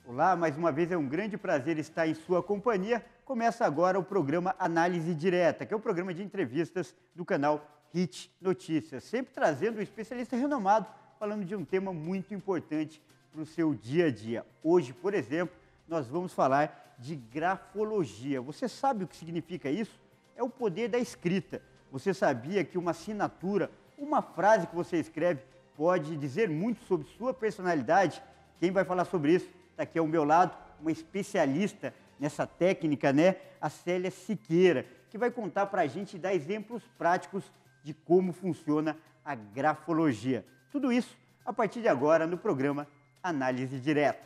Olá, mais uma vez é um grande prazer estar em sua companhia. Começa agora o programa Análise Direta, que é o programa de entrevistas do canal HIT Notícias, sempre trazendo um especialista renomado, falando de um tema muito importante para o seu dia a dia. Hoje, por exemplo, nós vamos falar de grafologia. Você sabe o que significa isso? É o poder da escrita. Você sabia que uma assinatura, uma frase que você escreve, pode dizer muito sobre sua personalidade? Quem vai falar sobre isso está aqui ao meu lado, uma especialista nessa técnica, né? A Célia Siqueira, que vai contar para a gente e dar exemplos práticos de como funciona a grafologia. Tudo isso a partir de agora no programa Análise Direta.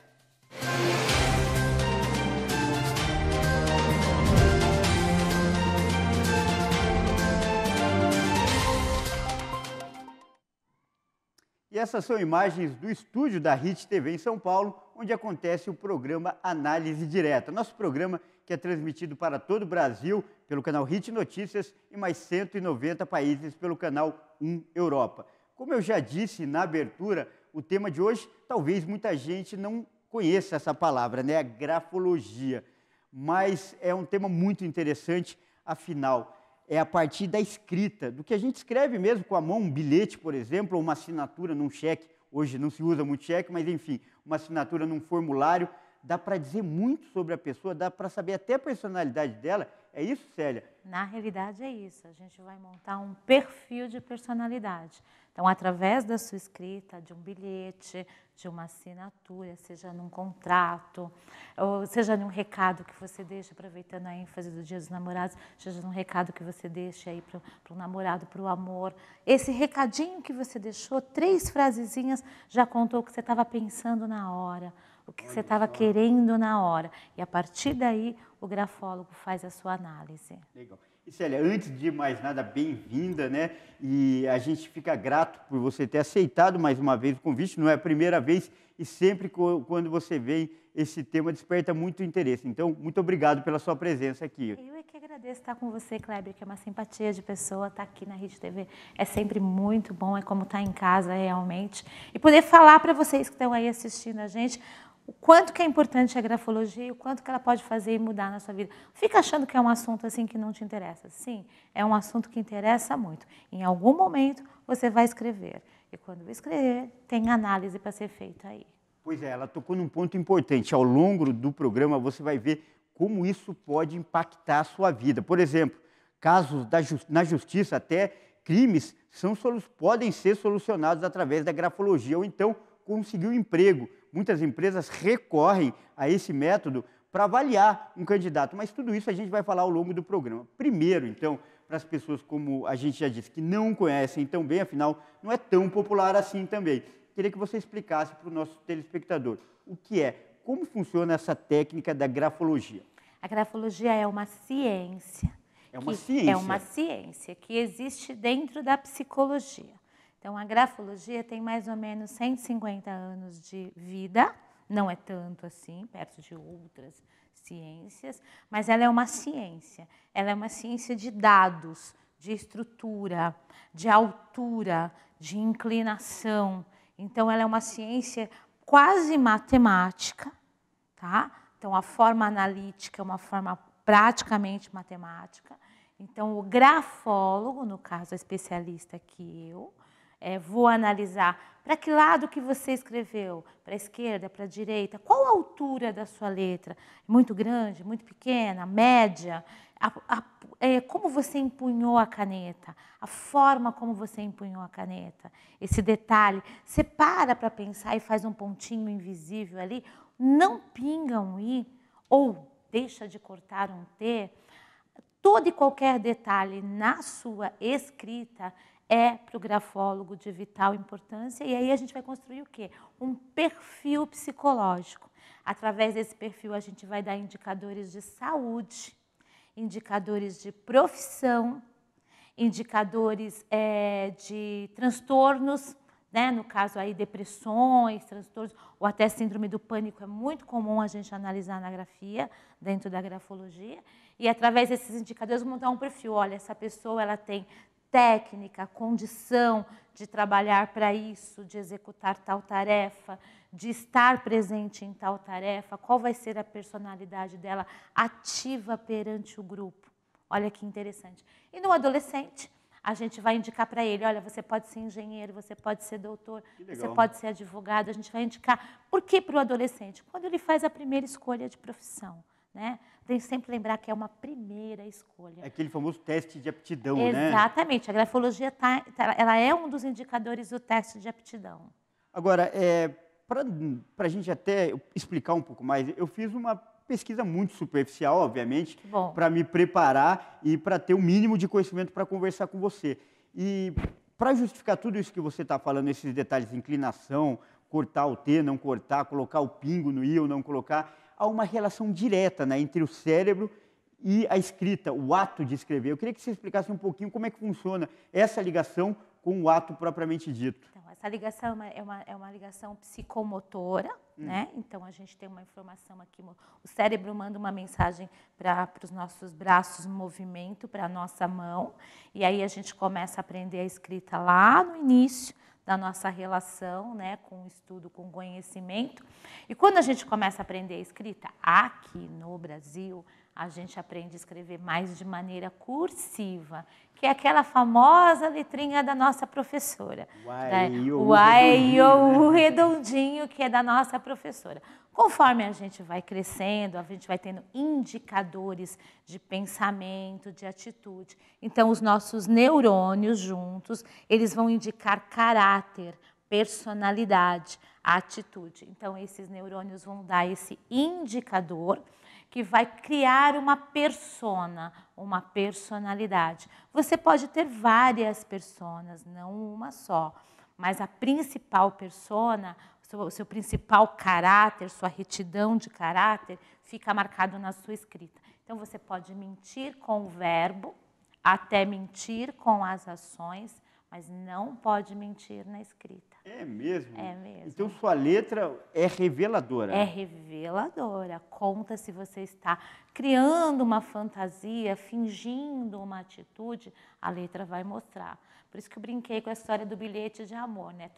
E essas são imagens do estúdio da HIT TV em São Paulo, onde acontece o programa Análise Direta. Nosso programa que é transmitido para todo o Brasil pelo canal HIT Notícias e mais 190 países pelo canal 1 Europa. Como eu já disse na abertura, o tema de hoje, talvez muita gente não conheça essa palavra, né? A grafologia. Mas é um tema muito interessante, afinal, é a partir da escrita, do que a gente escreve mesmo com a mão, um bilhete, por exemplo, ou uma assinatura num cheque. Hoje não se usa muito cheque, mas enfim, uma assinatura num formulário. Dá para dizer muito sobre a pessoa, dá para saber até a personalidade dela. É isso, Célia? Na realidade é isso, a gente vai montar um perfil de personalidade. Então, através da sua escrita, de um bilhete, de uma assinatura, seja num contrato, ou seja num recado que você deixa, aproveitando a ênfase do Dia dos Namorados, seja num recado que você deixa aí para o namorado, para o amor. Esse recadinho que você deixou, 3 frasezinhas, já contou o que você estava pensando na hora, o que você estava querendo na hora. E a partir daí, o grafólogo faz a sua análise. Legal. E Célia, antes de mais nada, bem-vinda, né? E a gente fica grato por você ter aceitado mais uma vez o convite, não é a primeira vez, e sempre quando você vem, esse tema desperta muito interesse. Então, muito obrigado pela sua presença aqui. Eu é que agradeço estar com você, Kleber, que é uma simpatia de pessoa, estar aqui na HIT TV é sempre muito bom, é como estar em casa realmente. E poder falar para vocês que estão aí assistindo a gente, o quanto que é importante a grafologia e o quanto que ela pode fazer e mudar na sua vida. Fica achando que é um assunto assim que não te interessa. Sim, é um assunto que interessa muito. Em algum momento você vai escrever. E quando escrever, tem análise para ser feita aí. Pois é, ela tocou num ponto importante. Ao longo do programa você vai ver como isso pode impactar a sua vida. Por exemplo, casos na justiça, até crimes, podem ser solucionados através da grafologia. Ou então, conseguir um emprego. Muitas empresas recorrem a esse método para avaliar um candidato, mas tudo isso a gente vai falar ao longo do programa. Primeiro, então, para as pessoas, como a gente já disse, que não conhecem tão bem, afinal, não é tão popular assim também. Queria que você explicasse para o nosso telespectador o que é, como funciona essa técnica da grafologia. A grafologia é uma ciência. É uma ciência? É uma ciência que existe dentro da psicologia. Então, a grafologia tem mais ou menos 150 anos de vida, não é tanto assim, perto de outras ciências, mas ela é uma ciência. Ela é uma ciência de dados, de estrutura, de altura, de inclinação. Então, ela é uma ciência quase matemática, tá? Então, a forma analítica é uma forma praticamente matemática. Então, o grafólogo, no caso, a especialista que eu, vou analisar para que lado que você escreveu, para a esquerda, para a direita, qual a altura da sua letra, muito grande, muito pequena, média, como você empunhou a caneta, a forma como você empunhou a caneta, esse detalhe, você para pensar e faz um pontinho invisível ali, não pinga um I ou deixa de cortar um T, todo e qualquer detalhe na sua escrita é para o grafólogo de vital importância, e aí a gente vai construir o quê? Um perfil psicológico. Através desse perfil a gente vai dar indicadores de saúde, indicadores de profissão, indicadores de transtornos, né? No caso aí depressões, transtornos, ou até síndrome do pânico, é muito comum a gente analisar na grafia, dentro da grafologia, e através desses indicadores montar um perfil. Olha, essa pessoa ela tem técnica, condição de trabalhar para isso, de executar tal tarefa, de estar presente em tal tarefa, qual vai ser a personalidade dela ativa perante o grupo. Olha que interessante. E no adolescente, a gente vai indicar para ele, olha, você pode ser engenheiro, você pode ser doutor, você pode ser advogado, a gente vai indicar. Por que para o adolescente? Quando ele faz a primeira escolha de profissão, né? Tem que sempre lembrar que é uma primeira escolha. É aquele famoso teste de aptidão, né? Exatamente. A grafologia ela é um dos indicadores do teste de aptidão. Agora, para a gente até explicar um pouco mais, eu fiz uma pesquisa muito superficial, obviamente, para me preparar e para ter o mínimo de conhecimento para conversar com você. E para justificar tudo isso que você está falando, esses detalhes, inclinação, cortar o T, não cortar, colocar o pingo no I ou não colocar, há uma relação direta, né, entre o cérebro e a escrita, o ato de escrever. Eu queria que você explicasse um pouquinho como é que funciona essa ligação com o ato propriamente dito. Então, essa ligação é uma ligação psicomotora, né? Então, a gente tem uma informação aqui, o cérebro manda uma mensagem para os nossos braços em movimento, para a nossa mão, e aí a gente começa a aprender a escrita lá no início da nossa relação, né, com o estudo, com o conhecimento. E quando a gente começa a aprender a escrita, aqui no Brasil, a gente aprende a escrever mais de maneira cursiva, que é aquela famosa letrinha da nossa professora. O redondinho, que é da nossa professora. Conforme a gente vai crescendo, a gente vai tendo indicadores de pensamento, de atitude. Então, os nossos neurônios juntos, eles vão indicar caráter, personalidade, atitude. Então, esses neurônios vão dar esse indicador que vai criar uma persona, uma personalidade. Você pode ter várias personas, não uma só, mas a principal persona, o seu principal caráter, sua retidão de caráter, fica marcado na sua escrita. Então, você pode mentir com o verbo, até mentir com as ações, mas não pode mentir na escrita. É mesmo? É mesmo. Então, sua letra é reveladora? É reveladora. Conta se você está criando uma fantasia, fingindo uma atitude, a letra vai mostrar. Por isso que eu brinquei com a história do bilhete de amor, né?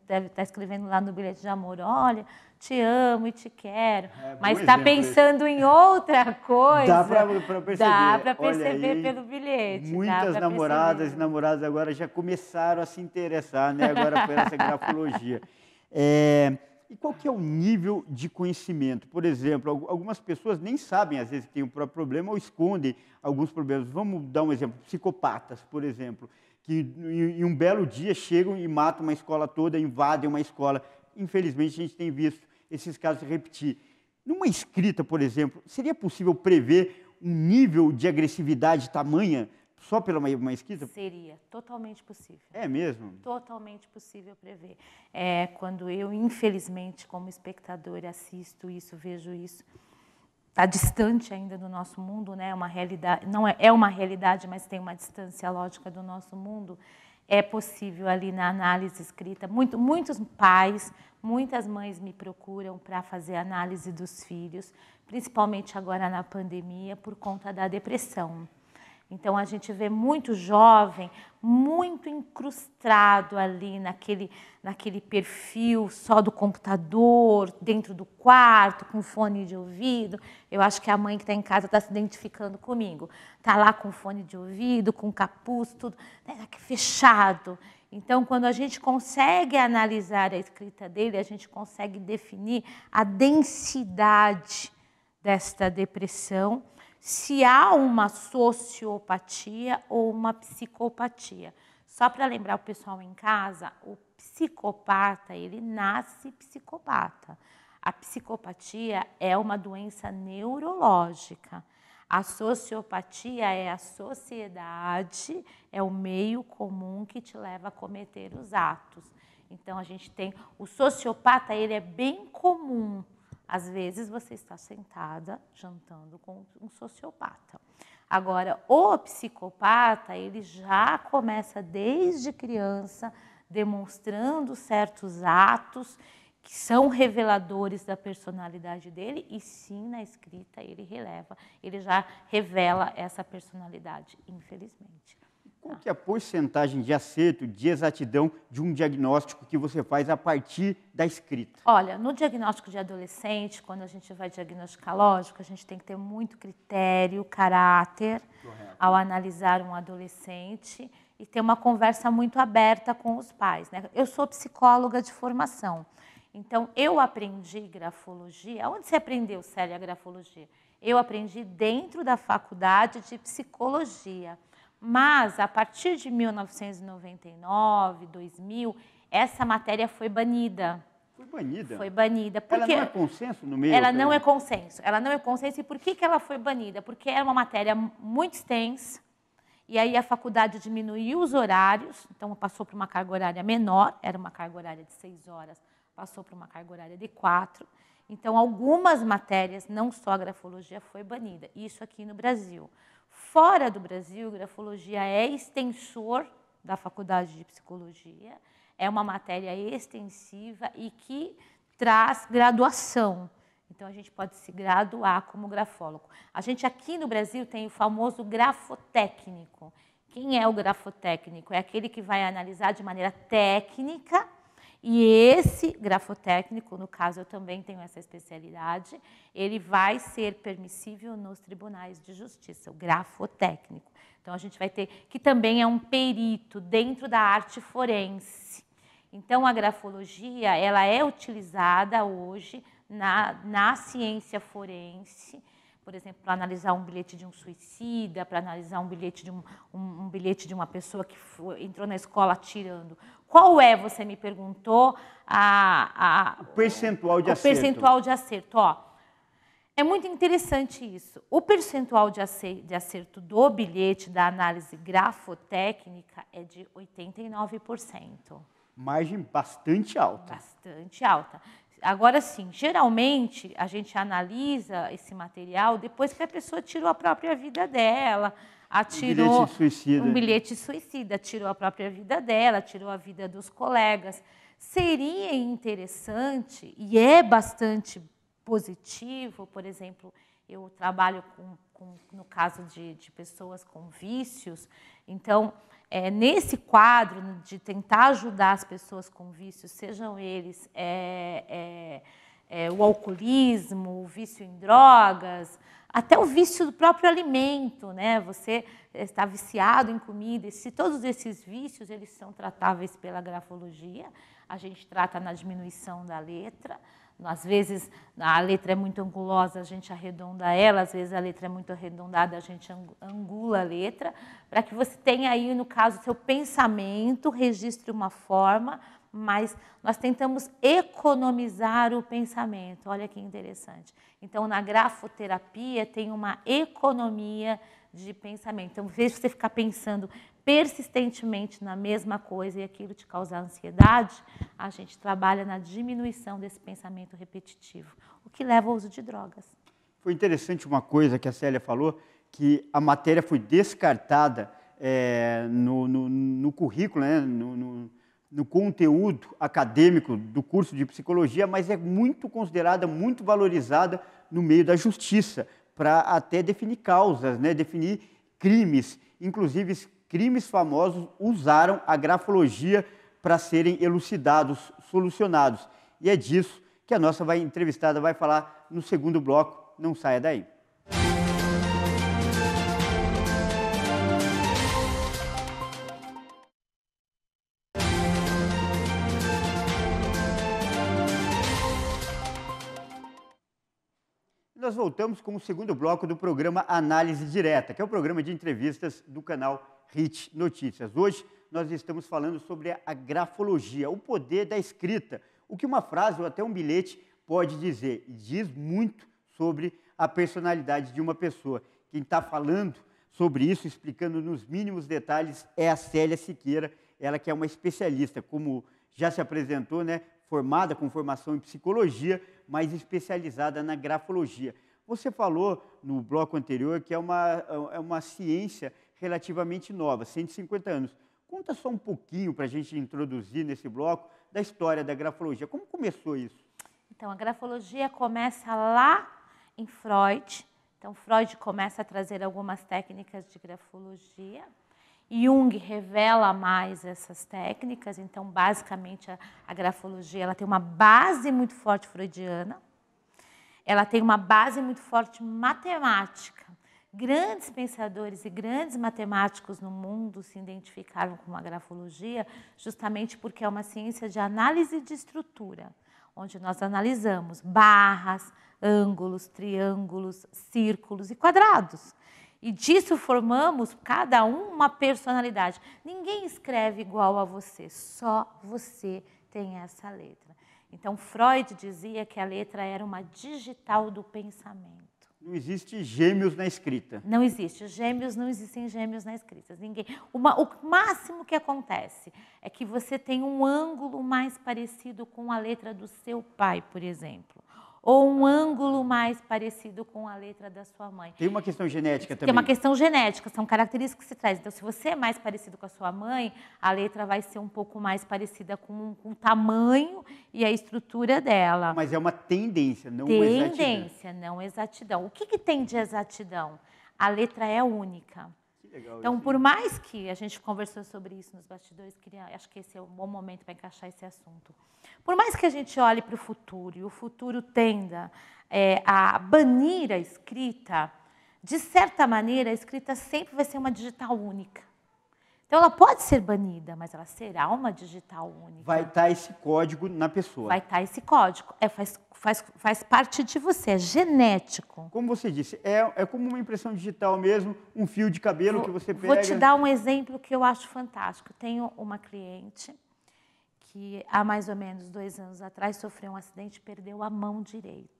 Deve estar escrevendo lá no bilhete de amor, olha, te amo e te quero, mas está pensando em outra coisa. Dá para perceber. Dá para perceber aí, pelo bilhete. Muitas namoradas e namorados agora já começaram a se interessar, né? Agora por essa grafologia. E qual que é o nível de conhecimento? Por exemplo, algumas pessoas nem sabem, às vezes, que tem o próprio problema ou escondem alguns problemas. Vamos dar um exemplo, psicopatas, por exemplo, que em um belo dia chegam e matam uma escola toda, invadem uma escola. Infelizmente, a gente tem visto esses casos se repetir. Numa escrita, por exemplo, seria possível prever um nível de agressividade tamanha só pela uma escrita? Seria, totalmente possível. É mesmo? Totalmente possível prever. Quando eu, infelizmente, como espectador, assisto isso, vejo isso, está distante ainda do nosso mundo, né? Uma realidade, não é uma realidade, mas tem uma distância lógica do nosso mundo. É possível ali na análise escrita. Muitos pais, muitas mães me procuram para fazer análise dos filhos, principalmente agora na pandemia, por conta da depressão. Então, a gente vê muito jovem, muito incrustado ali naquele perfil só do computador, dentro do quarto, com fone de ouvido. Eu acho que a mãe que está em casa está se identificando comigo. Está lá com fone de ouvido, com capuz, tudo fechado. Então, quando a gente consegue analisar a escrita dele, a gente consegue definir a densidade desta depressão, se há uma sociopatia ou uma psicopatia. Só para lembrar o pessoal em casa, o psicopata, ele nasce psicopata. A psicopatia é uma doença neurológica. A sociopatia é a sociedade, é o meio comum que te leva a cometer os atos. Então, a gente tem... O sociopata, ele é bem comum. Às vezes, você está sentada, jantando com um sociopata. Agora, o psicopata, ele já começa desde criança, demonstrando certos atos que são reveladores da personalidade dele, e sim, na escrita, ele já revela essa personalidade, infelizmente. Qual que é a porcentagem de acerto, de exatidão de um diagnóstico que você faz a partir da escrita? Olha, no diagnóstico de adolescente, quando a gente vai diagnosticar, lógico, a gente tem que ter muito critério, caráter, ao analisar um adolescente e ter uma conversa muito aberta com os pais, né? Eu sou psicóloga de formação, então eu aprendi grafologia. Onde você aprendeu, Célia, a grafologia? Eu aprendi dentro da faculdade de psicologia. Mas, a partir de 1999, 2000, essa matéria foi banida. Foi banida? Foi banida. Porque ela não é consenso no meio? Ela não é consenso. Ela não é consenso. E por que ela foi banida? Porque era uma matéria muito extensa, e aí a faculdade diminuiu os horários, então passou para uma carga horária menor, era uma carga horária de 6 horas, passou para uma carga horária de 4. Então, algumas matérias, não só a grafologia, foi banida. Isso aqui no Brasil. Fora do Brasil, grafologia é extensor da faculdade de psicologia, é uma matéria extensiva e que traz graduação. Então, a gente pode se graduar como grafólogo. A gente aqui no Brasil tem o famoso grafotécnico. Quem é o grafotécnico? É aquele que vai analisar de maneira técnica. E esse grafotécnico, no caso eu também tenho essa especialidade, ele vai ser permissível nos tribunais de justiça, o grafotécnico. Então a gente vai ter, que também é um perito dentro da arte forense. Então a grafologia, ela é utilizada hoje na ciência forense, por exemplo, para analisar um bilhete de um suicida, para analisar um bilhete de uma pessoa que entrou na escola atirando. Qual é, você me perguntou, o percentual de acerto? O percentual de acerto. Ó, é muito interessante isso. O percentual de acerto do bilhete da análise grafotécnica é de 89%. Margem bastante alta. Bastante alta. Agora, sim, geralmente a gente analisa esse material depois que a pessoa tirou a própria vida dela, atirou um bilhete suicida, tirou a própria vida dela, tirou a vida dos colegas. Seria interessante, e é bastante positivo, por exemplo, eu trabalho no caso de pessoas com vícios, então, nesse quadro de tentar ajudar as pessoas com vícios, sejam eles o alcoolismo, o vício em drogas, até o vício do próprio alimento, né? Você está viciado em comida, e se todos esses vícios eles são tratáveis pela grafologia, a gente trata na diminuição da letra. Às vezes a letra é muito angulosa, a gente arredonda ela, às vezes a letra é muito arredondada, a gente angula a letra, para que você tenha aí, no caso, seu pensamento, registre uma forma, mas nós tentamos economizar o pensamento. Olha que interessante. Então, na grafoterapia tem uma economia de pensamento. Então, ao invés de você ficar pensando persistentemente na mesma coisa e aquilo te causar ansiedade, a gente trabalha na diminuição desse pensamento repetitivo, o que leva ao uso de drogas. Foi interessante uma coisa que a Célia falou, que a matéria foi descartada no currículo, né, no conteúdo acadêmico do curso de psicologia, mas é muito considerada, muito valorizada no meio da justiça, para até definir causas, né, definir crimes. Inclusive, crimes famosos usaram a grafologia para serem elucidados, solucionados. E é disso que a nossa entrevistada vai falar no segundo bloco. Não saia daí. Nós voltamos com o segundo bloco do programa Análise Direta, que é o programa de entrevistas do canal HIT Notícias. Hoje nós estamos falando sobre a grafologia, o poder da escrita, o que uma frase ou até um bilhete pode dizer. E diz muito sobre a personalidade de uma pessoa. Quem está falando sobre isso, explicando nos mínimos detalhes, é a Célia Siqueira, ela que é uma especialista, como já se apresentou, né? Formada com formação em psicologia, mas especializada na grafologia. Você falou no bloco anterior que é uma ciência relativamente nova, 150 anos. Conta só um pouquinho para a gente introduzir nesse bloco da história da grafologia. Como começou isso? Então, a grafologia começa lá em Freud. Então, Freud começa a trazer algumas técnicas de grafologia. Jung revela mais essas técnicas, então, basicamente, a grafologia ela tem uma base muito forte freudiana, ela tem uma base muito forte matemática. Grandes pensadores e grandes matemáticos no mundo se identificaram com a grafologia justamente porque é uma ciência de análise de estrutura, onde nós analisamos barras, ângulos, triângulos, círculos e quadrados. E disso formamos, cada um, uma personalidade. Ninguém escreve igual a você, só você tem essa letra. Então, Freud dizia que a letra era uma digital do pensamento. Não existe gêmeos na escrita. Não existe. Gêmeos, não existem gêmeos na escrita. Ninguém. O máximo que acontece é que você tem um ângulo mais parecido com a letra do seu pai, por exemplo. Ou um ângulo mais parecido com a letra da sua mãe. Tem uma questão genética também. Tem uma questão genética, são características que se traz. Então, se você é mais parecido com a sua mãe, a letra vai ser um pouco mais parecida com o tamanho e a estrutura dela. Mas é uma tendência, não uma exatidão. Tendência, não exatidão. O que tem de exatidão? A letra é única. Legal, então, por mais que a gente conversou sobre isso nos bastidores, acho que esse é um bom momento para encaixar esse assunto. Por mais que a gente olhe para o futuro e o futuro tenda a banir a escrita, de certa maneira, a escrita sempre vai ser uma digital única. Então, ela pode ser banida, mas ela será uma digital única. Vai estar esse código na pessoa. Vai estar esse código. Faz parte de você, é genético. Como você disse, é como uma impressão digital mesmo, um fio de cabelo que você pega. Vou te dar um exemplo que eu acho fantástico. Eu tenho uma cliente que, há mais ou menos 2 anos atrás, sofreu um acidente e perdeu a mão direita.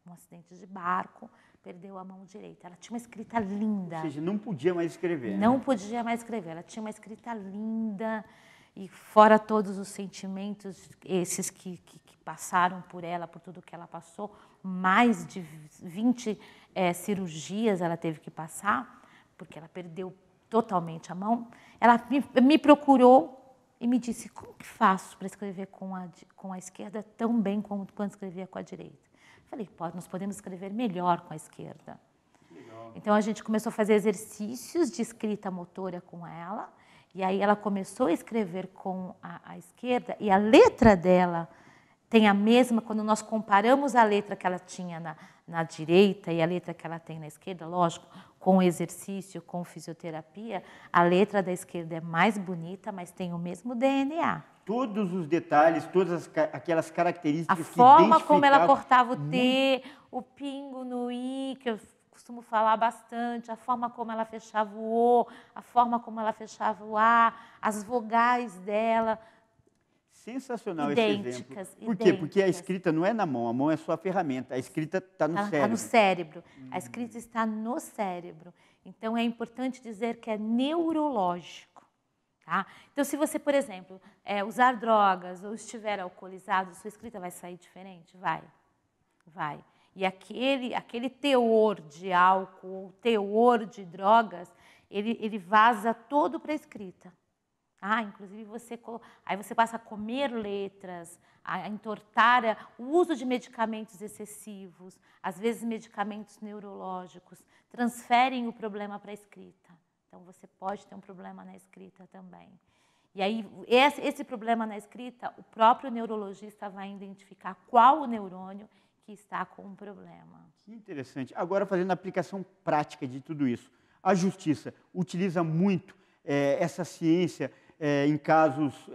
Um acidente de barco, perdeu a mão direita. Ela tinha uma escrita linda. Ou seja, não podia mais escrever. Não podia mais escrever. Ela tinha uma escrita linda e fora todos os sentimentos, esses que passaram por ela, por tudo que ela passou, mais de 20 cirurgias ela teve que passar, porque ela perdeu totalmente a mão. Ela me procurou e me disse, como que faço para escrever com a esquerda tão bem quanto escrevia com a direita? Falei, nós podemos escrever melhor com a esquerda. Legal. Então, a gente começou a fazer exercícios de escrita motora com ela, e aí ela começou a escrever com a esquerda, e a letra dela tem a mesma, quando nós comparamos a letra que ela tinha na direita e a letra que ela tem na esquerda, lógico, com exercício, com fisioterapia, a letra da esquerda é mais bonita, mas tem o mesmo DNA. Todos os detalhes, todas aquelas características que identificavam. A forma como ela cortava o T, o pingo no I, que eu costumo falar bastante, a forma como ela fechava o O, a forma como ela fechava o A, as vogais dela. Sensacional esse exemplo. Por quê? Porque a escrita não é na mão, a mão é só a ferramenta, a escrita está no cérebro. Está no cérebro, a escrita está no cérebro. Então, é importante dizer que é neurológico. Tá? Então, se você, por exemplo, usar drogas ou estiver alcoolizado, sua escrita vai sair diferente? Vai. E aquele teor de álcool ou teor de drogas, ele vaza todo para a escrita. Inclusive, aí você passa a comer letras, a entortar o uso de medicamentos excessivos, às vezes medicamentos neurológicos, transferem o problema para a escrita. Então, você pode ter um problema na escrita também. E aí, esse problema na escrita, o próprio neurologista vai identificar qual o neurônio que está com o problema. Que interessante. Agora, fazendo a aplicação prática de tudo isso, a justiça utiliza muito essa ciência em casos,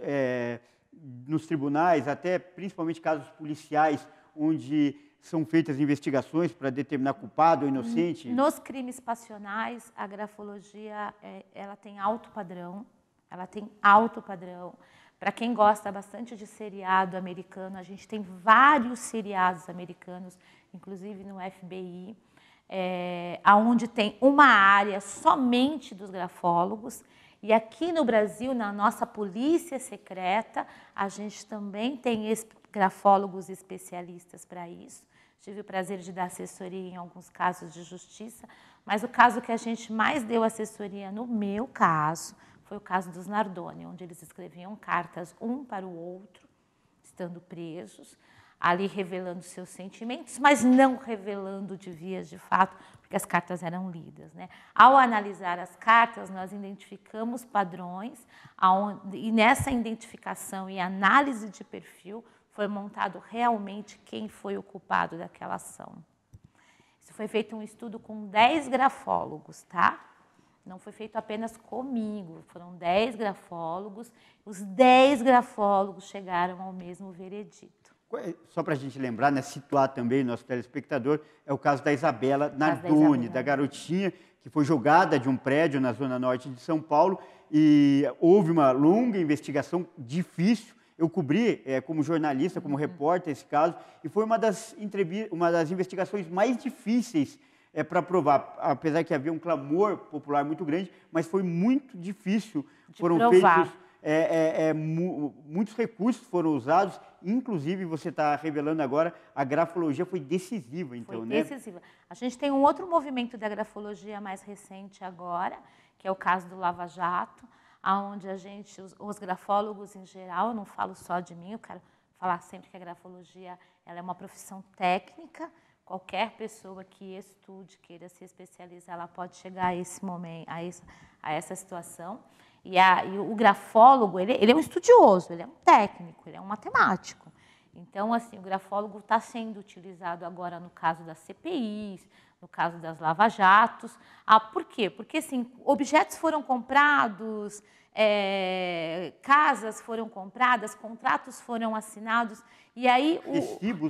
nos tribunais, até principalmente casos policiais, onde são feitas investigações para determinar culpado ou inocente? Nos crimes passionais, a grafologia ela tem alto padrão. Para quem gosta bastante de seriado americano, a gente tem vários seriados americanos, inclusive no FBI, onde tem uma área somente dos grafólogos. E aqui no Brasil, na nossa polícia secreta, a gente também tem grafólogos especialistas para isso. Tive o prazer de dar assessoria em alguns casos de justiça, mas o caso que a gente mais deu assessoria, no meu caso, foi o caso dos Nardoni, onde eles escreviam cartas um para o outro, estando presos. ali revelando seus sentimentos, mas não revelando de vias de fato, porque as cartas eram lidas, né? Ao analisar as cartas, nós identificamos padrões, e nessa identificação e análise de perfil, foi montado realmente quem foi o culpado daquela ação. Isso foi feito um estudo com 10 grafólogos, tá? Não foi feito apenas comigo, foram 10 grafólogos, os 10 grafólogos chegaram ao mesmo veredito. Só para a gente lembrar, né, situar também o nosso telespectador, é o caso da Isabela Nardoni, da garotinha que foi jogada de um prédio na zona norte de São Paulo, e houve uma longa investigação difícil. Eu cobri como jornalista, como repórter esse caso, e foi uma das investigações mais difíceis para provar, apesar que havia um clamor popular muito grande, mas foi muito difícil. Foram feitos, muitos recursos foram usados, inclusive você está revelando agora, a grafologia foi decisiva, então, né? Foi decisiva. A gente tem um outro movimento da grafologia mais recente agora, que é o caso do Lava Jato, onde a gente, os grafólogos em geral, eu não falo só de mim, eu quero falar sempre que a grafologia ela é uma profissão técnica. Qualquer pessoa que estude, queira se especializar, ela pode chegar a esse momento, a essa situação. E o grafólogo, ele é um estudioso, ele é um técnico, ele é um matemático. Então, assim, o grafólogo está sendo utilizado agora no caso das CPIs, no caso das lava-jatos. Por quê? Porque, assim, objetos foram comprados, casas foram compradas, contratos foram assinados, e aí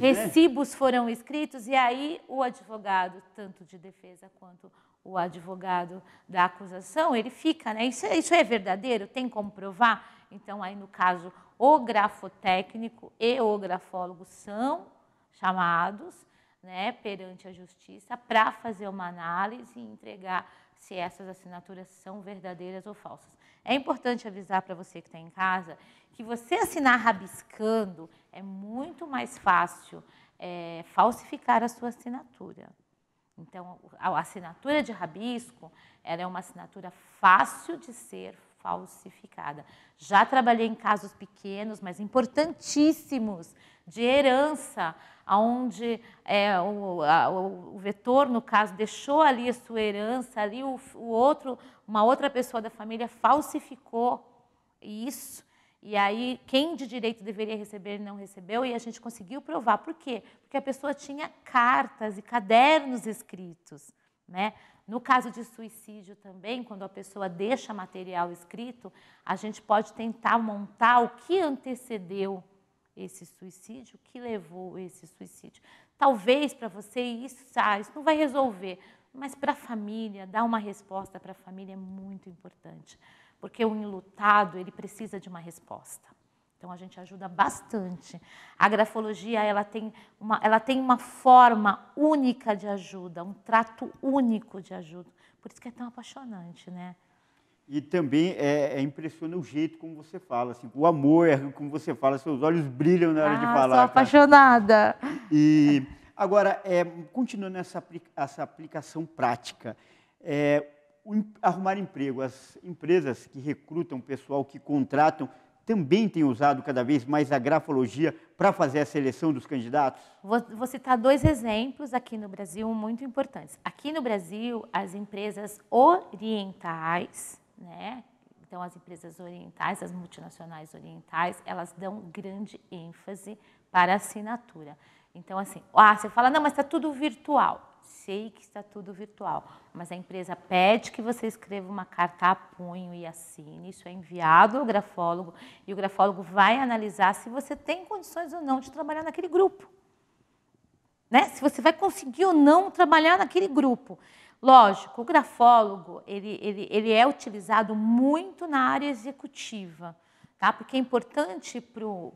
recibos foram escritos, e aí o advogado, tanto de defesa quanto o advogado da acusação, ele fica, né? Isso é verdadeiro? Tem como provar? Então, aí no caso, o grafotécnico e o grafólogo são chamados, né, perante a justiça para fazer uma análise e entregar se essas assinaturas são verdadeiras ou falsas. É importante avisar para você que está em casa que você assinar rabiscando é muito mais fácil falsificar a sua assinatura. Então, a assinatura de rabisco ela é uma assinatura fácil de ser falsificada. Já trabalhei em casos pequenos, mas importantíssimos, de herança, onde o vetor, no caso, deixou ali a sua herança, ali uma outra pessoa da família falsificou isso, e aí quem de direito deveria receber não recebeu, e a gente conseguiu provar. Por quê? Porque a pessoa tinha cartas e cadernos escritos, né? No caso de suicídio também, quando a pessoa deixa material escrito, a gente pode tentar montar o que antecedeu esse suicídio, o que levou esse suicídio. Talvez para você isso não vai resolver, mas para a família, dar uma resposta para a família é muito importante, porque o enlutado ele precisa de uma resposta. Então, a gente ajuda bastante. A grafologia ela tem uma forma única de ajuda, um trato único de ajuda. Por isso que é tão apaixonante, né? E também impressiona o jeito como você fala, assim, o amor, como você fala, seus olhos brilham na hora de falar. Sou apaixonada. E agora, continuando essa aplicação prática, arrumar emprego, as empresas que recrutam pessoal, que contratam, também têm usado cada vez mais a grafologia para fazer a seleção dos candidatos? Vou citar 2 exemplos aqui no Brasil muito importantes. Aqui no Brasil, as empresas orientais, né? Então, as empresas orientais, as multinacionais orientais, elas dão grande ênfase para a assinatura. Então, assim, você fala, não, mas está tudo virtual. Sei que está tudo virtual, mas a empresa pede que você escreva uma carta a punho e assine. Isso é enviado ao grafólogo e o grafólogo vai analisar se você tem condições ou não de trabalhar naquele grupo, né? Se você vai conseguir ou não trabalhar naquele grupo. Lógico, o grafólogo ele é utilizado muito na área executiva, tá? Porque é importante para o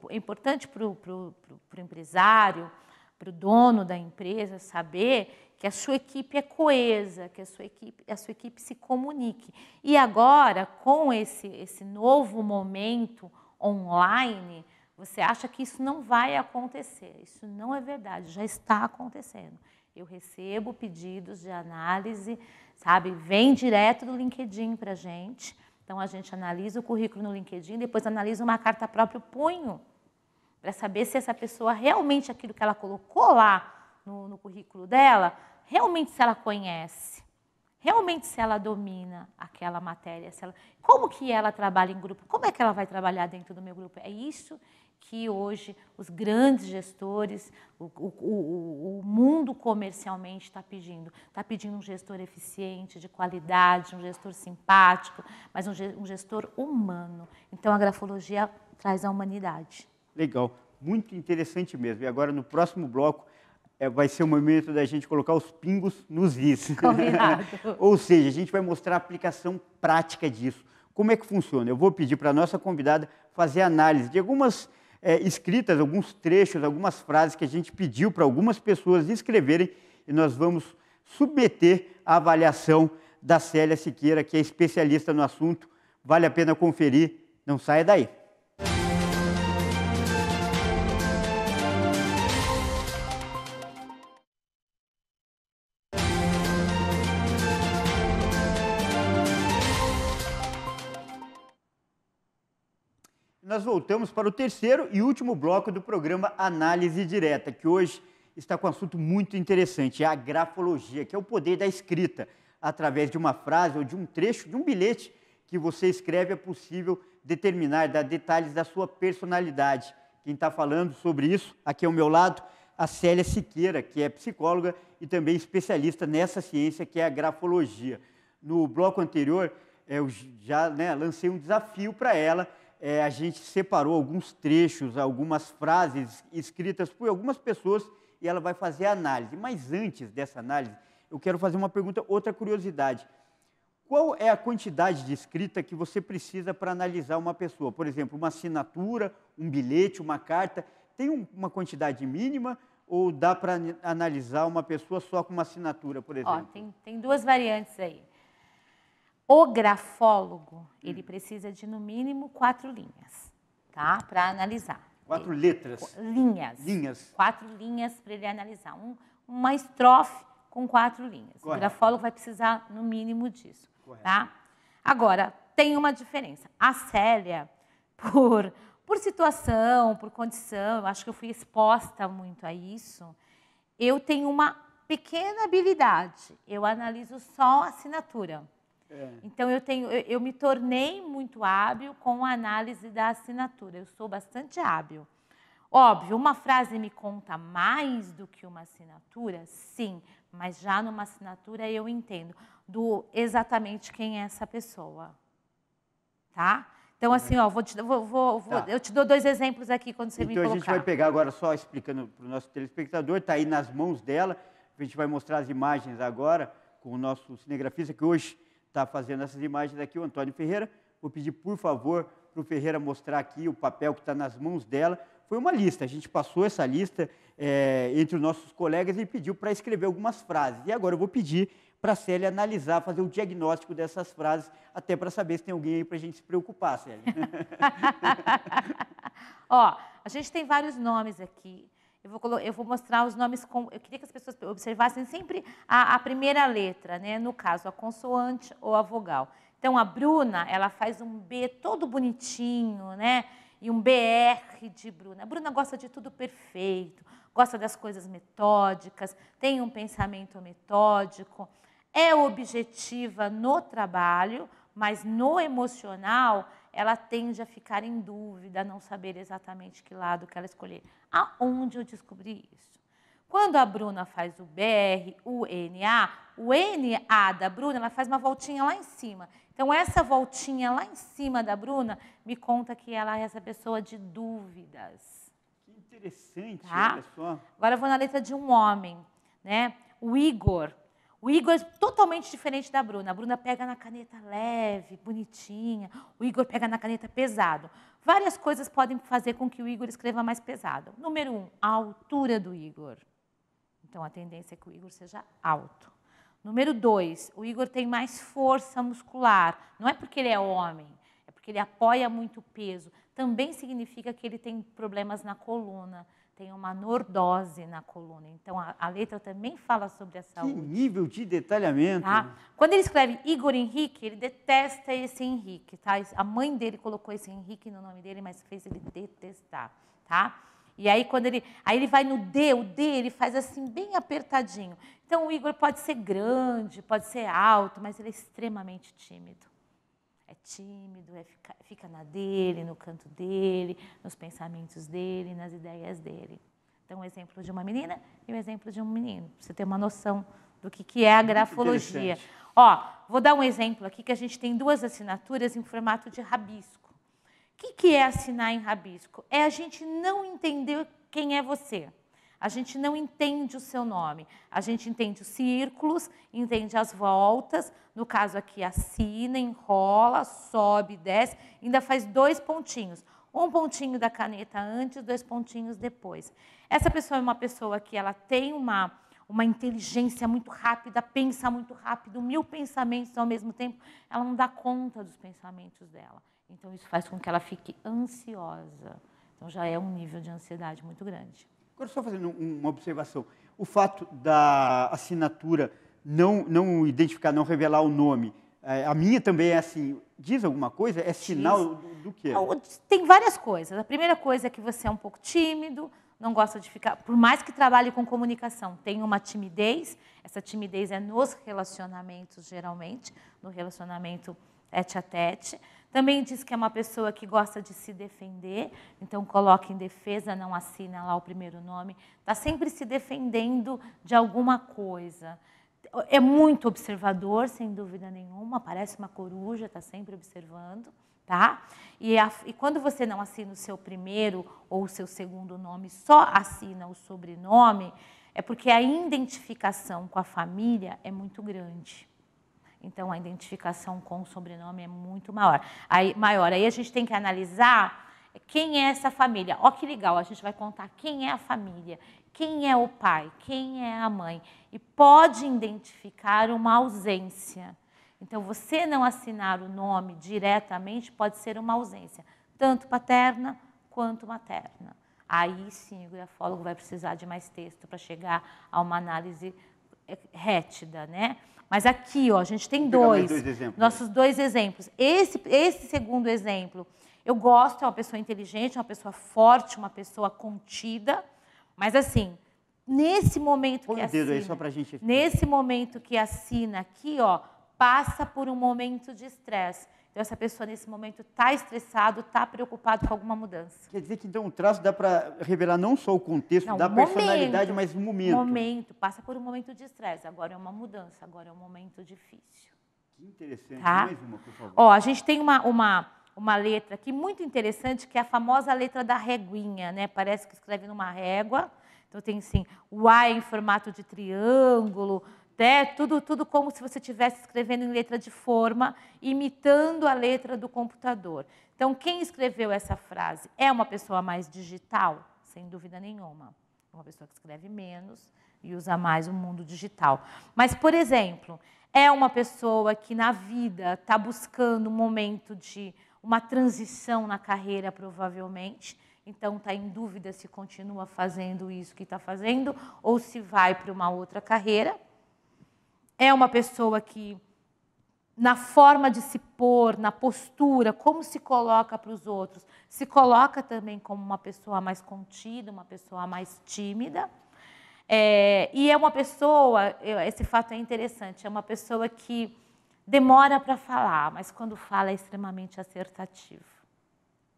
empresário, para o dono da empresa saber que a sua equipe é coesa, que a sua equipe se comunique. E agora, com esse novo momento online, você acha que isso não vai acontecer. Isso não é verdade, já está acontecendo. Eu recebo pedidos de análise, sabe? Vem direto do LinkedIn para a gente. Então, a gente analisa o currículo no LinkedIn, depois analisa uma carta a próprio punho. para saber se essa pessoa realmente, aquilo que ela colocou lá no currículo dela, realmente se ela conhece, realmente se ela domina aquela matéria, como que ela trabalha em grupo, como é que ela vai trabalhar dentro do meu grupo. É isso que hoje os grandes gestores, o mundo comercialmente está pedindo. Está pedindo um gestor eficiente, de qualidade, um gestor simpático, mas um gestor humano. Então, a grafologia traz a humanidade. Legal, muito interessante mesmo. E agora, no próximo bloco, vai ser o momento da gente colocar os pingos nos is. Combinado. Ou seja, a gente vai mostrar a aplicação prática disso. Como é que funciona? Eu vou pedir para a nossa convidada fazer análise de algumas escritas, alguns trechos, algumas frases que a gente pediu para algumas pessoas escreverem e nós vamos submeter à avaliação da Célia Siqueira, que é especialista no assunto. Vale a pena conferir, não saia daí. Nós voltamos para o terceiro e último bloco do programa Análise Direta, que hoje está com um assunto muito interessante, a grafologia, que é o poder da escrita. Através de uma frase ou de um trecho, de um bilhete que você escreve, é possível determinar, dar detalhes da sua personalidade. Quem está falando sobre isso, aqui ao meu lado, a Célia Siqueira, que é psicóloga e também especialista nessa ciência, que é a grafologia. No bloco anterior, eu já lancei um desafio para ela. A gente separou alguns trechos, algumas frases escritas por algumas pessoas e ela vai fazer a análise. Mas antes dessa análise, eu quero fazer uma pergunta, outra curiosidade. Qual é a quantidade de escrita que você precisa para analisar uma pessoa? Por exemplo, uma assinatura, um bilhete, uma carta, tem uma quantidade mínima ou dá para analisar uma pessoa só com uma assinatura, por exemplo? Tem duas variantes aí. O grafólogo, ele precisa de, no mínimo, 4 linhas, tá? Para analisar. 4 letras? Linhas. 4 linhas para ele analisar. Uma estrofe com 4 linhas. Correto. O grafólogo vai precisar, no mínimo, disso. Correto. Tá? Agora, tem uma diferença. A Célia, por situação, por condição, eu acho que eu fui exposta muito a isso, eu tenho uma pequena habilidade. Eu analiso só a assinatura. Então, eu me tornei muito hábil com a análise da assinatura. Eu sou bastante hábil. Óbvio, uma frase me conta mais do que uma assinatura? Sim, mas já numa assinatura eu entendo exatamente quem é essa pessoa. Tá? Então, assim, ó, eu te dou 2 exemplos aqui quando você me colocar. Então, a gente vai pegar agora, só explicando para o nosso telespectador, está aí nas mãos dela. A gente vai mostrar as imagens agora com o nosso cinegrafista, que hoje está fazendo essas imagens aqui, o Antônio Ferreira. Vou pedir, por favor, para o Ferreira mostrar aqui o papel que está nas mãos dela. Foi uma lista, a gente passou essa lista entre os nossos colegas e pediu para escrever algumas frases. E agora eu vou pedir para a Célia analisar, fazer o diagnóstico dessas frases, até para saber se tem alguém aí para a gente se preocupar, Célia. Ó, a gente tem vários nomes aqui. Eu vou mostrar os nomes eu queria que as pessoas observassem sempre a primeira letra, né? No caso, a consoante ou a vogal. Então, a Bruna, ela faz um B todo bonitinho, né? E um BR de Bruna. A Bruna gosta de tudo perfeito, gosta das coisas metódicas, tem um pensamento metódico, é objetiva no trabalho, mas no emocional ela tende a ficar em dúvida, a não saber exatamente que lado que ela escolher. Aonde eu descobri isso? Quando a Bruna faz o BR, o NA da Bruna, ela faz uma voltinha lá em cima. Então, essa voltinha lá em cima da Bruna me conta que ela é essa pessoa de dúvidas. Que interessante, tá? Olha só. Agora eu vou na letra de um homem, né? O Igor é totalmente diferente da Bruna. A Bruna pega na caneta leve, bonitinha. O Igor pega na caneta pesado. Várias coisas podem fazer com que o Igor escreva mais pesado. Número 1, a altura do Igor. Então, a tendência é que o Igor seja alto. Número 2, o Igor tem mais força muscular. Não é porque ele é homem, é porque ele apoia muito peso. Também significa que ele tem problemas na coluna. Tem uma nordose na coluna. Então, a letra também fala sobre a saúde. Que nível de detalhamento. Tá? Quando ele escreve Igor Henrique, ele detesta esse Henrique. Tá? A mãe dele colocou esse Henrique no nome dele, mas fez ele detestar. Tá? E aí, aí ele vai no D, o D ele faz assim, bem apertadinho. Então, o Igor pode ser grande, pode ser alto, mas ele é extremamente tímido. É tímido, fica na dele, no canto dele, nos pensamentos dele, nas ideias dele. Então, um exemplo de uma menina e um exemplo de um menino, para você ter uma noção do que é a grafologia. Ó, vou dar um exemplo aqui, que a gente tem 2 assinaturas em formato de rabisco. O que é assinar em rabisco? É a gente não entender quem é você. A gente não entende o seu nome. A gente entende os círculos, entende as voltas. No caso aqui, assina, enrola, sobe, desce. Ainda faz 2 pontinhos. Um pontinho da caneta antes, 2 pontinhos depois. Essa pessoa é uma pessoa que ela tem uma inteligência muito rápida, pensa muito rápido, 1000 pensamentos ao mesmo tempo. Ela não dá conta dos pensamentos dela. Então, isso faz com que ela fique ansiosa. Então, já é um nível de ansiedade muito grande. Agora, só fazendo uma observação. O fato da assinatura não identificar, não revelar o nome, a minha também é assim, diz alguma coisa? É sinal do quê? Tem várias coisas. A primeira coisa é que você é um pouco tímido, não gosta de ficar... Por mais que trabalhe com comunicação, tem uma timidez. Essa timidez é nos relacionamentos, geralmente, no relacionamento tete a tete. Também diz que é uma pessoa que gosta de se defender, então coloca em defesa, não assina lá o primeiro nome. Está sempre se defendendo de alguma coisa. É muito observador, sem dúvida nenhuma, parece uma coruja, está sempre observando. Tá? E quando você não assina o seu primeiro ou o seu segundo nome, só assina o sobrenome, é porque a identificação com a família é muito grande. Então, a identificação com o sobrenome é muito maior. Aí a gente tem que analisar quem é essa família. Ó, que legal, a gente vai contar quem é a família, quem é o pai, quem é a mãe. E pode identificar uma ausência. Então, você não assinar o nome diretamente pode ser uma ausência, tanto paterna quanto materna. Aí, sim, o grafólogo vai precisar de mais texto para chegar a uma análise rétida, né? Mas aqui, ó, a gente tem nossos 2 exemplos. Esse segundo exemplo, eu gosto, é uma pessoa inteligente, uma pessoa forte, uma pessoa contida, mas assim, nesse momento que assina, aí só pra gente... nesse momento que assina aqui, ó, passa por um momento de estresse. Então, essa pessoa, nesse momento, está estressado, está preocupado com alguma mudança. Quer dizer que, então, o traço dá para revelar não só o contexto da personalidade, mas o momento. Momento, passa por um momento de estresse. Agora é uma mudança, agora é um momento difícil. Que interessante. Tá? Mais uma, por favor. Ó, a gente tem uma letra aqui muito interessante, que é a famosa letra da réguinha, né? Parece que escreve numa régua. Então, tem, assim, o A em formato de triângulo, tudo como se você estivesse escrevendo em letra de forma, imitando a letra do computador. Então, quem escreveu essa frase é uma pessoa mais digital? Sem dúvida nenhuma. É uma pessoa que escreve menos e usa mais o mundo digital. Mas, por exemplo, é uma pessoa que na vida está buscando um momento de uma transição na carreira, provavelmente. Então, está em dúvida se continua fazendo isso que está fazendo ou se vai para uma outra carreira. É uma pessoa que, na forma de se pôr, na postura, como se coloca para os outros, se coloca também como uma pessoa mais contida, uma pessoa mais tímida. E é uma pessoa, esse fato é interessante, é uma pessoa que demora para falar, mas quando fala é extremamente assertativo.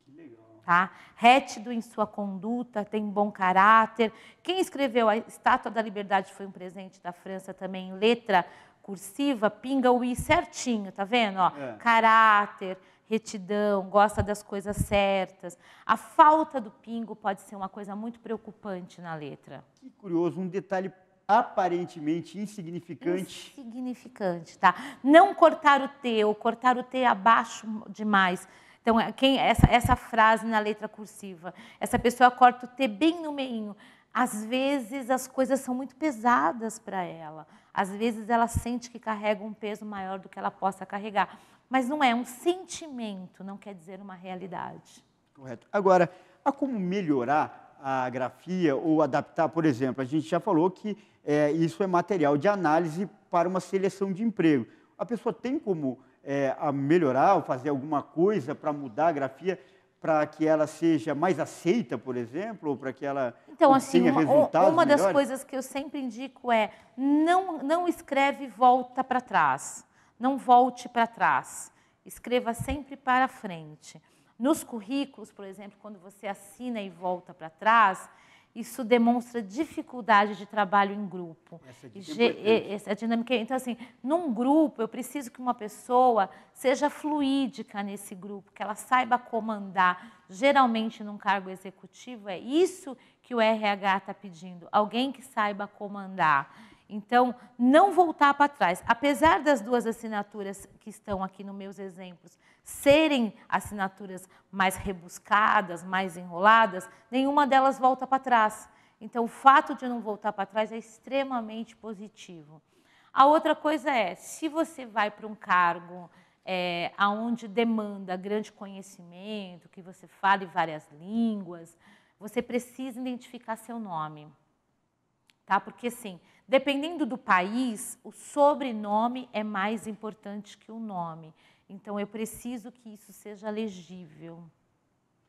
Que legal. Tá? Rétido em sua conduta, tem bom caráter. Quem escreveu a Estátua da Liberdade foi um presente da França também, em letra cursiva, pinga o I certinho, tá vendo? Ó, caráter, retidão, gosta das coisas certas. A falta do pingo pode ser uma coisa muito preocupante na letra. Que curioso, um detalhe aparentemente insignificante. Insignificante, tá? Não cortar o T, ou cortar o T abaixo demais. Então, essa frase na letra cursiva, essa pessoa corta o T bem no meinho. Às vezes, as coisas são muito pesadas para ela. Às vezes, ela sente que carrega um peso maior do que ela possa carregar. Mas não é um sentimento, não quer dizer uma realidade. Correto. Agora, há como melhorar a grafia ou adaptar, por exemplo, a gente já falou que isso é material de análise para uma seleção de emprego. A pessoa tem como... a melhorar ou fazer alguma coisa para mudar a grafia, para que ela seja mais aceita, por exemplo, ou para que ela então, assim, obtenha resultados uma das melhores? coisas que eu sempre indico é não escreve e volta para trás. Não volte para trás. Escreva sempre para frente. Nos currículos, por exemplo, quando você assina e volta para trás, isso demonstra dificuldade de trabalho em grupo. Essa dinâmica. Então, assim, num grupo, eu preciso que uma pessoa seja fluídica nesse grupo, que ela saiba comandar. Geralmente, num cargo executivo, é isso que o RH está pedindo, alguém que saiba comandar. Então, não voltar para trás. Apesar das duas assinaturas que estão aqui nos meus exemplos serem assinaturas mais rebuscadas, mais enroladas, nenhuma delas volta para trás. Então, o fato de não voltar para trás é extremamente positivo. A outra coisa é, se você vai para um cargo onde demanda grande conhecimento, que você fale várias línguas, você precisa identificar seu nome. Tá? Porque, assim, dependendo do país, o sobrenome é mais importante que o nome. Então, eu preciso que isso seja legível.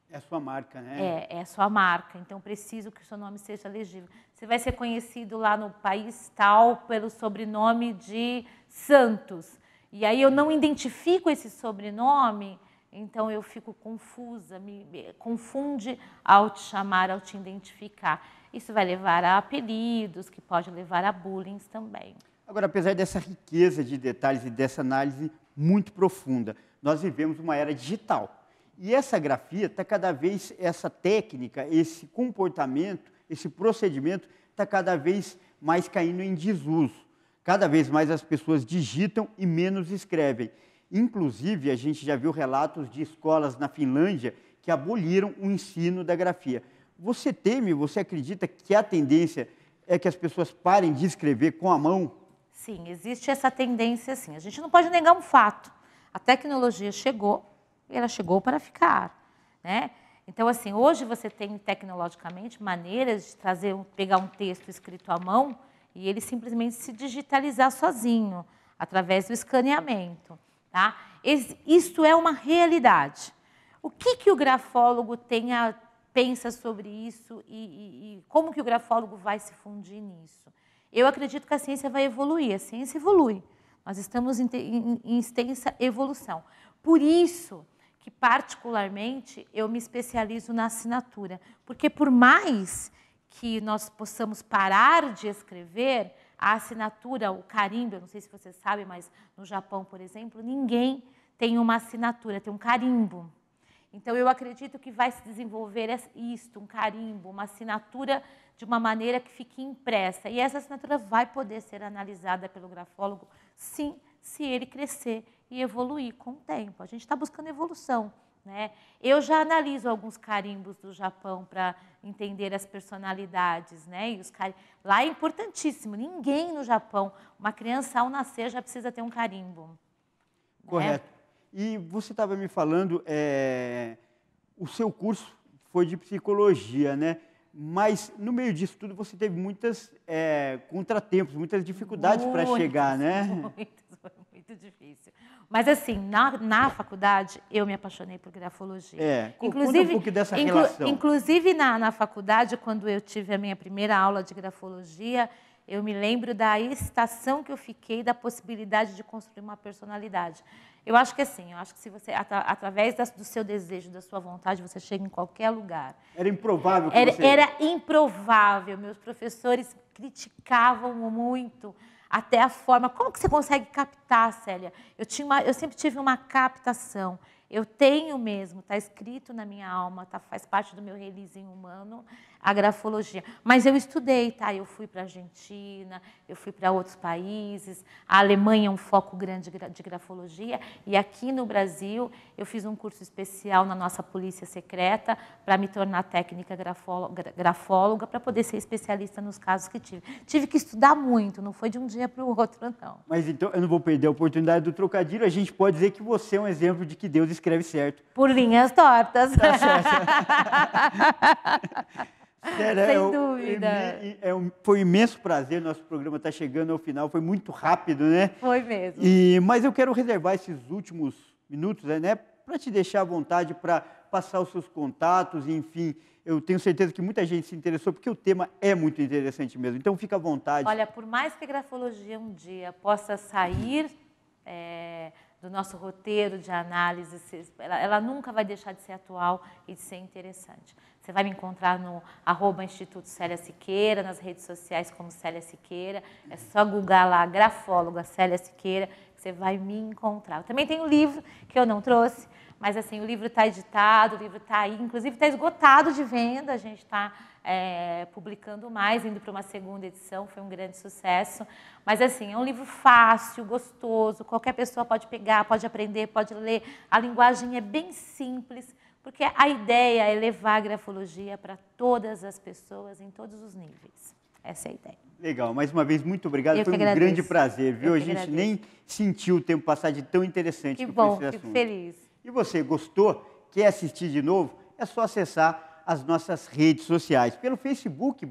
É a sua marca, né? É a sua marca. Então, preciso que o seu nome seja legível. Você vai ser conhecido lá no país tal pelo sobrenome de Santos. E aí eu não identifico esse sobrenome, então eu fico confusa, me confunde ao te chamar, ao te identificar. Isso vai levar a apelidos, que pode levar a bullying também. Agora, apesar dessa riqueza de detalhes e dessa análise muito profunda, nós vivemos uma era digital. E essa grafia está cada vez, essa técnica, esse comportamento, esse procedimento está cada vez mais caindo em desuso. Cada vez mais as pessoas digitam e menos escrevem. Inclusive, a gente já viu relatos de escolas na Finlândia que aboliram o ensino da grafia. Você teme, você acredita que a tendência é que as pessoas parem de escrever com a mão? Sim, existe essa tendência, sim. A gente não pode negar um fato. A tecnologia chegou e ela chegou para ficar, né? Então, assim, hoje você tem tecnologicamente maneiras de pegar um texto escrito à mão e ele simplesmente se digitalizar sozinho, através do escaneamento, tá? Isso é uma realidade. O que o grafólogo pensa sobre isso e como que o grafólogo vai se fundir nisso? Eu acredito que a ciência vai evoluir, a ciência evolui. Nós estamos em extensa evolução. Por isso que, particularmente, eu me especializo na assinatura. Porque, por mais que nós possamos parar de escrever, a assinatura, o carimbo, eu não sei se você sabe, mas no Japão, por exemplo, ninguém tem uma assinatura, tem um carimbo. Então, eu acredito que vai se desenvolver isto, um carimbo, uma assinatura de uma maneira que fique impressa. E essa assinatura vai poder ser analisada pelo grafólogo, sim, se ele crescer e evoluir com o tempo. A gente está buscando evolução, né? Eu já analiso alguns carimbos do Japão para entender as personalidades, né? E lá é importantíssimo. Ninguém no Japão, uma criança ao nascer já precisa ter um carimbo. Correto. Né? E você estava me falando, o seu curso foi de psicologia, né? Mas no meio disso tudo você teve muitos contratempos, muitas dificuldades para chegar, né? Foi muito difícil. Mas assim, na faculdade eu me apaixonei por grafologia. Inclusive, conta um pouco dessa relação. Inclusive na faculdade, quando eu tive a minha primeira aula de grafologia, eu me lembro da excitação que eu fiquei da possibilidade de construir uma personalidade. Eu acho que assim, se você, através do seu desejo, da sua vontade, você chega em qualquer lugar. Era improvável que Era improvável. Meus professores criticavam muito até a forma. Como que você consegue captar, Célia? Eu sempre tive uma captação. Eu tenho mesmo, está escrito na minha alma, faz parte do meu releasing humano, a grafologia. Mas eu estudei, tá? Eu fui para a Argentina, eu fui para outros países. A Alemanha é um foco grande de grafologia. E aqui no Brasil, eu fiz um curso especial na nossa polícia secreta para me tornar técnica grafóloga, para poder ser especialista nos casos que tive. Tive que estudar muito, não foi de um dia para o outro, não. Mas então, eu não vou perder a oportunidade do trocadilho. A gente pode dizer que você é um exemplo de que Deus escreve certo. Por linhas tortas. Tá certo. Sério, sem dúvida. Foi um imenso prazer, nosso programa está chegando ao final, foi muito rápido, né? Foi mesmo. Mas eu quero reservar esses últimos minutos, né, para te deixar à vontade para passar os seus contatos, enfim. Eu tenho certeza que muita gente se interessou, porque o tema é muito interessante mesmo. Então, fica à vontade. Olha, por mais que a grafologia um dia possa sair do nosso roteiro de análise, ela nunca vai deixar de ser atual e de ser interessante. Você vai me encontrar no @Instituto Célia Siqueira, nas redes sociais como Célia Siqueira. É só googar lá, grafóloga Célia Siqueira, que você vai me encontrar. Eu também tenho um livro que eu não trouxe, mas assim, o livro está editado, o livro está aí, inclusive está esgotado de venda, a gente está publicando mais, indo para uma segunda edição, foi um grande sucesso. Mas assim, é um livro fácil, gostoso, qualquer pessoa pode pegar, pode aprender, pode ler. A linguagem é bem simples, porque a ideia é levar a grafologia para todas as pessoas, em todos os níveis. Essa é a ideia. Legal, mais uma vez, muito obrigado. Foi um agradeço. grande prazer, viu? A gente agradeço. Nem sentiu o tempo passar de tão interessante Que foi bom, esse assunto. fico feliz. E você, gostou? Quer assistir de novo? É só acessar as nossas redes sociais, pelo Facebook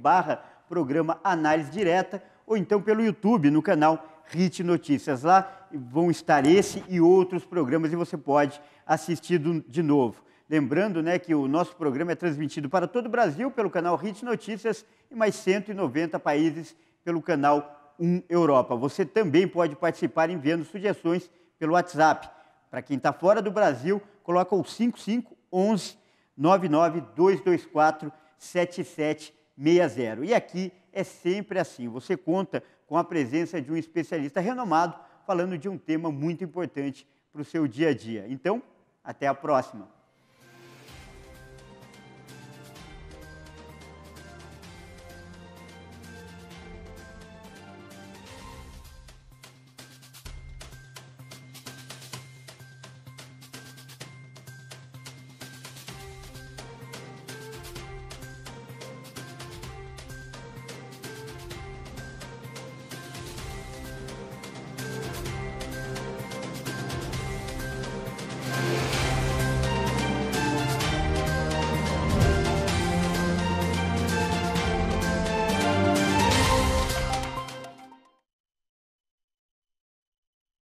/programa Análise Direta, ou então pelo YouTube, no canal HIT Notícias. Lá vão estar esse e outros programas e você pode assistir de novo. Lembrando, né, que o nosso programa é transmitido para todo o Brasil pelo canal HIT Notícias e mais 190 países pelo canal 1 Europa. Você também pode participar enviando sugestões pelo WhatsApp. Para quem está fora do Brasil, coloca o 5511 99224 7760. E aqui é sempre assim, você conta com a presença de um especialista renomado falando de um tema muito importante para o seu dia a dia. Então, até a próxima.